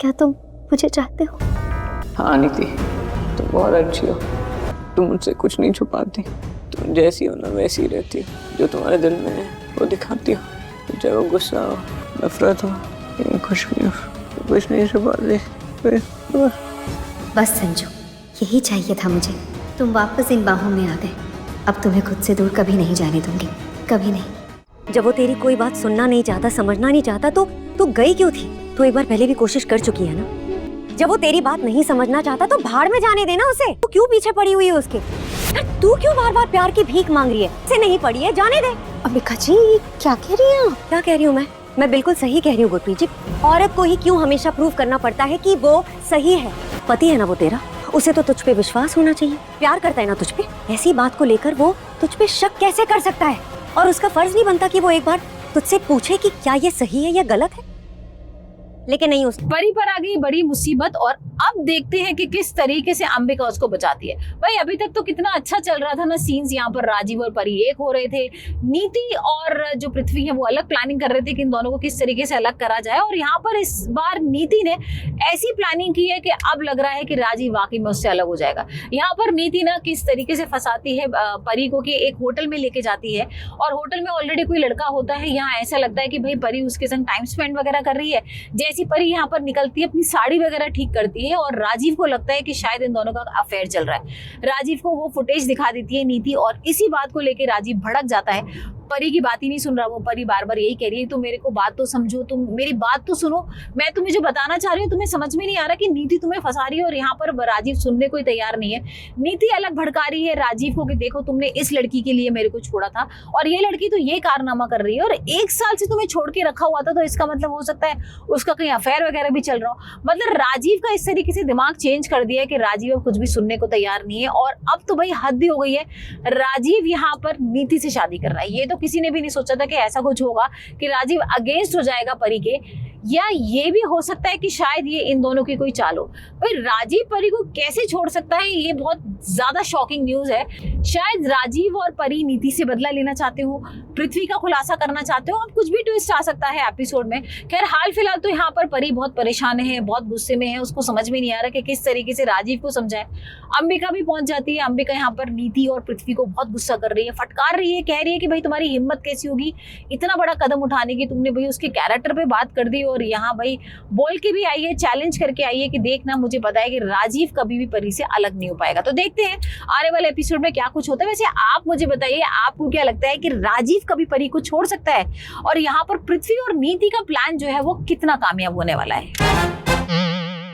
क्या तुम मुझे चाहते हो? हाँ नीति, तुम बहुत अच्छी हो। तुम मुझसे कुछ नहीं छुपाती। तुम जैसी हो ना वैसी ही रहती हो। जो तुम्हारे दिल में है वो दिखाती हो। चाहे वो गुस्सा हो, नफरत हो या खुशी हो, तो कुछ नहीं छुपाती। बस संजू, यही चाहिए था मुझे। तुम वापस इन बाहों में आ गए। अब तुम्हें खुद से दूर कभी नहीं जाने दूंगी, कभी नहीं। जब वो तेरी कोई बात सुनना नहीं चाहता, समझना नहीं चाहता, तो तू गई क्यों थी? तू एक बार पहले भी कोशिश कर चुकी है ना। जब वो तेरी बात नहीं समझना चाहता तो भाड़ में जाने देना उसे। तू क्यों पीछे पड़ी हुई है उसके? तू क्यों बार बार प्यार की भीख मांग रही है? उसे नहीं पड़ी है, जाने दे। अंबिका जी, क्या कह रही हैं आप? क्या कह रही हूँ मैं बिल्कुल सही कह रही हूँ गुरप्रीत जी। औरत को ही क्यों हमेशा प्रूव करना पड़ता है कि वो सही है? पति है ना वो तेरा, उसे तो तुझ पे विश्वास होना चाहिए। प्यार करता है ना तुझ पे, ऐसी बात को लेकर वो तुझ पे शक कैसे कर सकता है? और उसका फर्ज नहीं बनता कि वो एक बार तुझसे पूछे कि क्या ये सही है या गलत है? लेकिन नहीं, उस परी पर आ गई बड़ी मुसीबत और अब देखते हैं कि किस तरीके से अंबिका उसको बचाती है। भाई अभी तक तो कितना अच्छा चल रहा था ना सीन्स, यहाँ पर राजीव और परी एक हो रहे थे। नीति और जो पृथ्वी है वो अलग प्लानिंग कर रहे थे कि इन दोनों को किस तरीके से अलग करा जाए। और यहाँ पर इस बार नीति ने ऐसी प्लानिंग की है कि अब लग रहा है कि राजीव वाकई में उससे अलग हो जाएगा। यहाँ पर नीति ना किस तरीके से फंसाती है परी को कि एक होटल में लेके जाती है और होटल में ऑलरेडी कोई लड़का होता है। यहाँ ऐसा लगता है कि भाई परी उसके संग टाइम स्पेंड वगैरह कर रही है। जैसी परी यहाँ पर निकलती है, अपनी साड़ी वगैरह ठीक करती है और राजीव को लगता है कि शायद इन दोनों का अफेयर चल रहा है। राजीव को वो फुटेज दिखा देती है नीति और इसी बात को लेकर राजीव भड़क जाता है। परी की बात ही नहीं सुन रहा वो। परी बार बार यही कह रही है, तुम मेरे को बात तो समझो, तुम मेरी बात तो सुनो, मैं तुम्हें जो बताना चाह रही हूँ तुम्हें समझ में नहीं आ रहा कि नीति तुम्हें फंसा रही है। और यहाँ पर राजीव सुनने को तैयार नहीं है। नीति अलग भड़का रही है राजीव को कि देखो तुमने इस लड़की के लिए मेरे को छोड़ा था और ये लड़की तो ये कारनामा कर रही है और 1 साल से तुम्हें छोड़ के रखा हुआ था, तो इसका मतलब हो सकता है उसका कहीं अफेयर वगैरह भी चल रहा हो। मतलब राजीव का इस तरीके से दिमाग चेंज कर दिया है कि राजीव अब कुछ भी सुनने को तैयार नहीं है। और अब तो भाई हद ही हो गई है। राजीव यहाँ पर नीति से शादी कर रहा है। ये तो किसी ने भी नहीं सोचा था कि ऐसा कुछ होगा कि राजीव अगेंस्ट हो जाएगा परी के, या ये भी हो सकता है कि शायद ये इन दोनों की कोई चाल हो। भाई राजीव परी को कैसे छोड़ सकता है, ये बहुत ज्यादा शॉकिंग न्यूज है। शायद राजीव और परी नीति से बदला लेना चाहते हो, पृथ्वी का खुलासा करना चाहते हो। अब कुछ भी ट्विस्ट आ सकता है एपिसोड में। खैर हाल फिलहाल तो यहाँ पर परी बहुत परेशान है, बहुत गुस्से में है। उसको समझ में नहीं आ रहा कि किस तरीके से राजीव को समझाए। अंबिका भी पहुंच जाती है। अंबिका यहाँ पर नीति और पृथ्वी को बहुत गुस्सा कर रही है, फटकार रही है, कह रही है कि भाई तुम्हारी हिम्मत कैसी होगी इतना बड़ा कदम उठाने की, तुमने भाई उसके कैरेक्टर पे बात कर दी। और यहाँ भाई बोल के भी आई है, चैलेंज करके आई है कि देखना मुझे पता है कि राजीव कभी भी परी से अलग नहीं हो पाएगा। तो देखते हैं आने वाले एपिसोड में क्या कुछ होता है। वैसे आप मुझे बताइए, आपको क्या लगता है कि राजीव कभी परी को छोड़ सकता है? और यहाँ पर पृथ्वी और नीति का प्लान जो है वो कितना कामयाब होने वाला है?